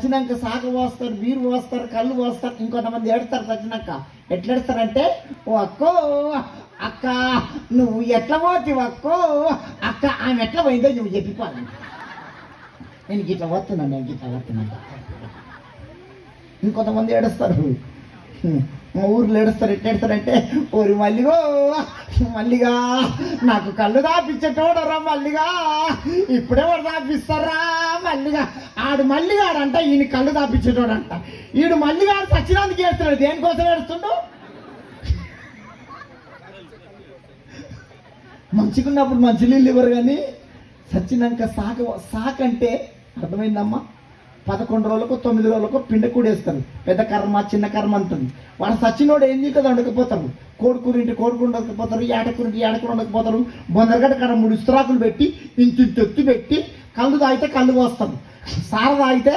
చచ్చినాక సాగ పోస్తారు, బీరు పోస్తారు, కళ్ళు పోస్తారు. ఇంకొంతమంది ఏడుస్తారు చచ్చినాక. ఎట్లా ఏడుస్తారంటే, ఓ అక్కో అక్క నువ్వు ఎట్లా పోతావు అక్కో అక్క, ఆమె ఎట్లా పోయిందో నువ్వు చెప్పిపోవాలి. నేను ఇట్లా పోతున్నాను. ఇంకొంతమంది ఏడుస్తారు, మా ఊర్లో ఏడుస్తారు. ఎట్లా ఏడుస్తారంటే, ఓరి మల్లిగా నాకు కళ్ళు దాపించేటోడరా మల్లిగా, ఇప్పుడే వాడు దాపిస్తారా మల్లిగా. ఆడు మల్లిగాడంట ఈయన కళ్ళు దాపించేటోడంట. ఈడు మల్లిగాడు సచ్చినందుకు చేస్తున్నాడు. దేనికోసం ఏడుస్తుండు? మంచిగున్నప్పుడు మంచి నీళ్ళు ఇవ్వరు, కానీ సచ్చినాక సాకంటే అర్థమైందమ్మా. 11 రోజులకు 9 రోజులకు పిండ కూడేస్తారు. పెద్ద కర్మ చిన్న కర్మ అంటుంది. వాడు సచ్చినోడు ఏం తింటుంది వండకపోతారు. కోడికూరింటి కోడికూర వండకపోతారు, ఏటకూరింటి ఏటకూర వండకపోతారు. బొందరగడ్డ కడ 3 ఇస్తరాకులు పెట్టి ఇంత ఎత్తి పెట్టి కళ్ళు తాగితే కళ్ళు పోస్తారు, సార తాగితే